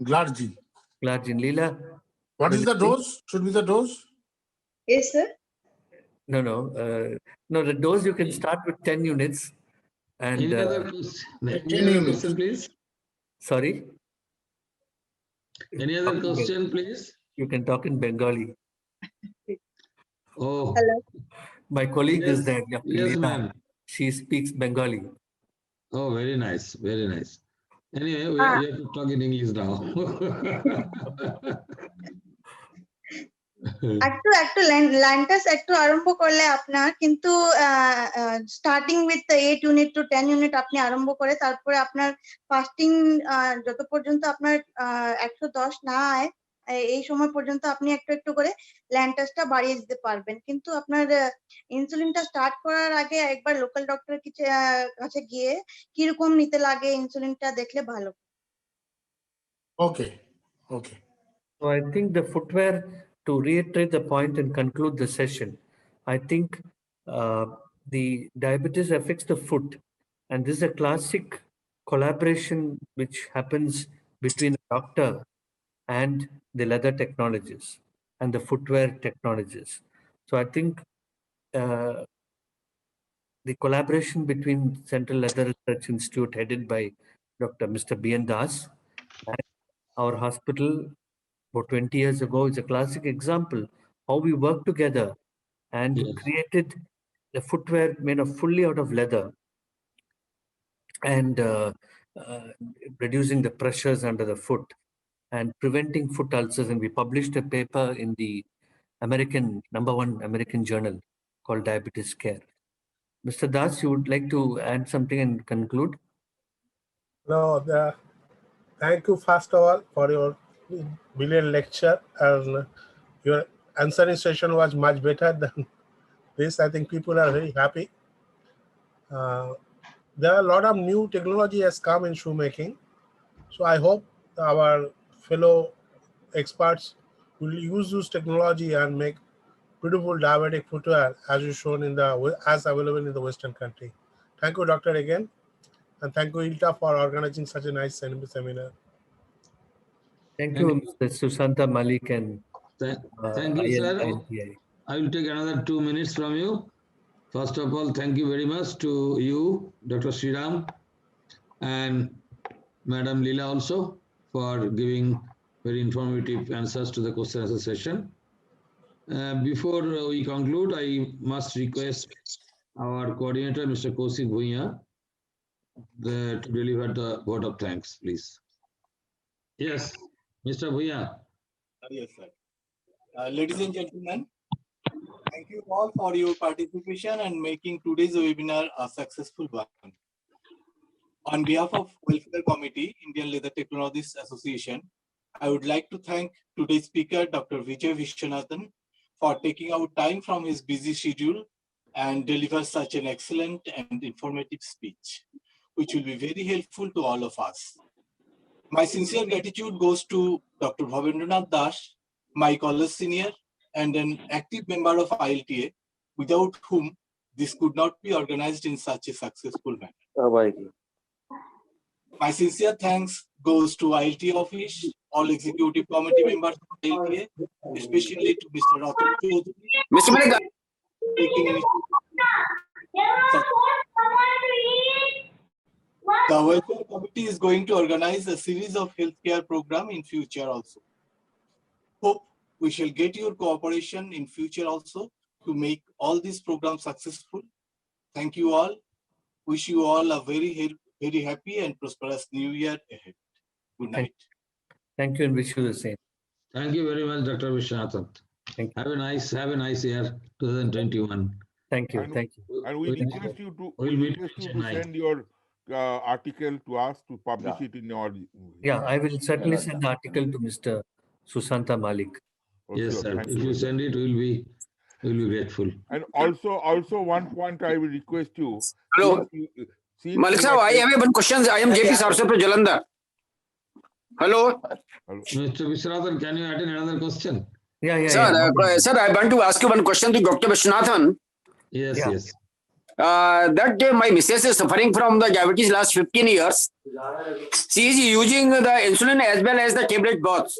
Glargine. Leela. What is the dose? Should be the dose? Yes, sir. No, the dose you can start with 10 units. And Any other question, please? Sorry? Any other question, please? You can talk in Bengali. Oh. Hello. My colleague is there. Yes, ma'am. She speaks Bengali. Oh, very nice. Very nice. Anyway, we have to talk in English now. একটু ল্যান্টাস একটু আরম্ভ করলে আপনার কিন্তু starting with 8 unit to 10 unit আপনি আরম্ভ করে তারপরে আপনার ফাস্টিং যত পর্যন্ত আপনার 110 না হয় এই সময় পর্যন্ত আপনি একটু একটু করে ল্যান্টাসটা বাড়িয়ে দিতে পারবেন। কিন্তু আপনার ইনসুলিনটা স্টার্ট করার আগে একবার লোকাল ডক্টরের কাছে গিয়ে কিরকম নিতে লাগে ইনসুলিনটা দেখলে ভালো। Okay, okay. So I think the footwear, to reiterate the point and conclude the session, I think the diabetes affects the foot. And this is a classic collaboration which happens between the doctor and the leather technologies and the footwear technologies. So I think the collaboration between Central Leather Research Institute headed by Mr. B.N. Das and our hospital about 20 years ago is a classic example how we worked together and Yes. created a footwear made of fully out of leather and reducing the pressures under the foot and preventing foot ulcers. And we published a paper in the #1 American journal called Diabetes Care. Mr. Das, you would like to add something and conclude? No, thank you first of all for your brilliant lecture, and your answering session was much better than this. I think people are very happy. There are a lot of new technology has come in shoemaking. So I hope our fellow experts will use this technology and make beautiful diabetic footwear as you shown in as available in the Western country. Thank you, Doctor, again. And thank you, ILTA, for organizing such a nice seminar. Thank you, Mr. Sushanta Malik and Thank you, sir. INTI. I will take another 2 minutes from you. First of all, thank you very much to you, Dr. Sriram, and Madam Leela also for giving very informative answers to the question answer session. Before we conclude, I must request our coordinator, Mr. Kaushik Bhuiya, to deliver the vote of thanks, please. Yes, Mr. Bhuiya. Yes, sir. Ladies and gentlemen, thank you all for your participation and making today's webinar a successful one. On behalf of Welfare Committee, Indian Leather Technologists Association, I would like to thank today's speaker, Dr. Vijay Viswanathan, for taking out time from his busy schedule and deliver such an excellent and informative speech, which will be very helpful to all of us. My sincere gratitude goes to Dr. Bhavendranath Das, my college senior and an active member of ILTA, without whom this could not be organized in such a successful manner. My sincere thanks goes to ILTA office, all executive committee members of ILTA, especially to Mr. Ratan Chaudhary. Mr. Malik. The Welfare Committee is going to organize a series of healthcare program in future also. Hope we shall get your cooperation in future also to make all these programs successful. Thank you all. Wish you all a very happy and prosperous new year ahead. Good night. Thank you and wish you the same. Thank you very much, Dr. Viswanathan. Thank you. Have a nice year, 2021. Thank you. Thank you. And we request you to, Chennai. send your article to us to publish it in our. Yeah, I will certainly send the article to Mr. Sushanta Malik. Yes, sir. If you send it, we'll be grateful. And also one point I will request you. Hello. Malik sir, I have one question. I am JP Saraswat from Jalandhar. Hello. Mr. Viswanathan, can you attend another question? Yeah. Sir, I want to ask you one question to Dr. Viswanathan. Yes. That day my missus is suffering from the diabetes last 15 years. She is using the insulin as well as the tablet both.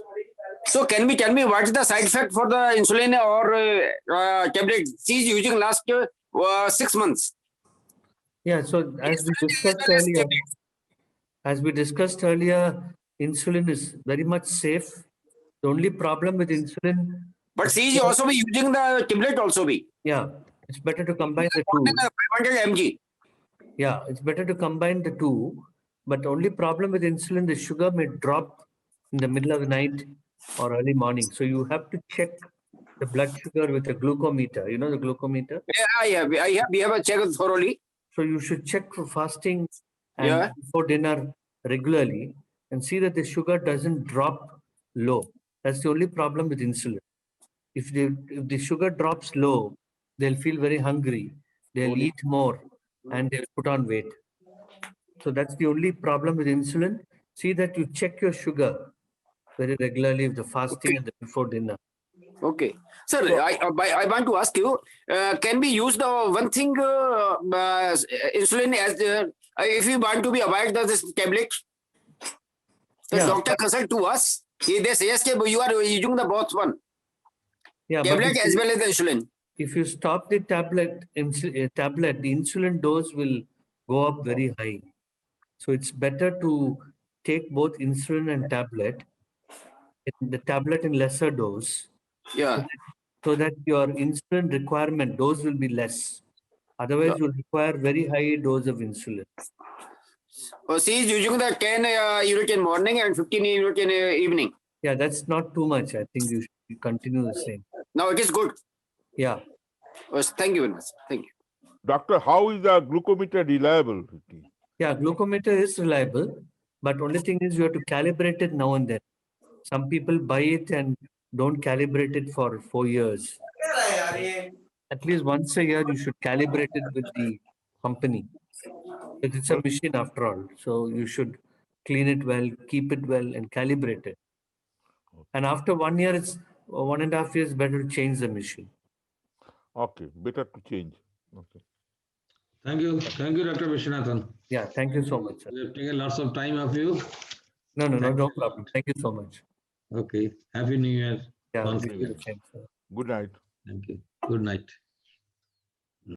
So can you tell me what is the side effect for the insulin or tablet she is using last 6 months? Yeah, so as we discussed earlier, insulin is very much safe. The only problem with insulin. But she is also be using the tablet also be. Yeah, it's better to combine the two. 500 mg. Yeah, it's better to combine the two. But the only problem with insulin, the sugar may drop in the middle of the night or early morning. So you have to check the blood sugar with a glucometer. You know the glucometer? Yeah, we have a check thoroughly. So you should check for fasting and before dinner regularly and see that the sugar doesn't drop low. That's the only problem with insulin. If the sugar drops low, they'll feel very hungry. They'll eat more and they'll put on weight. So that's the only problem with insulin. See that you check your sugar very regularly with the fasting and the before dinner. Okay. Sir, I want to ask you, can we use the one thing insulin as if we want to be avoid this tablet? The Yeah. doctor consult to us. They say yes, you are using the both one. Yeah, but Tablet if as you- well as the insulin. If you stop the tablet, the insulin dose will go up very high. So it's better to take both insulin and tablet, the tablet in lesser dose, Yeah. so that your insulin requirement dose will be less. Otherwise, you'll require very high dose of insulin. She is using the 10 unit in morning and 15 unit in evening. Yeah, that's not too much. I think you should continue the same. Now it is good. Yeah. Thank you very much. Thank you. Doctor, how is the glucometer reliable? Yeah, glucometer is reliable, but only thing is you have to calibrate it now and then. Some people buy it and don't calibrate it for 4 years. At least once a year, you should calibrate it with the company. It's a machine after all. So you should clean it well, keep it well, and calibrate it. And after 1 year, it's 1.5 years, better to change the machine. Okay, better to change. Okay. Thank you, Dr. Viswanathan. Yeah, thank you so much, sir. We have taken lots of time of you. No problem. Thank you so much. Okay, Happy New Year. Yeah, once wish you again. the same, sir. Good night. Thank you. Good night.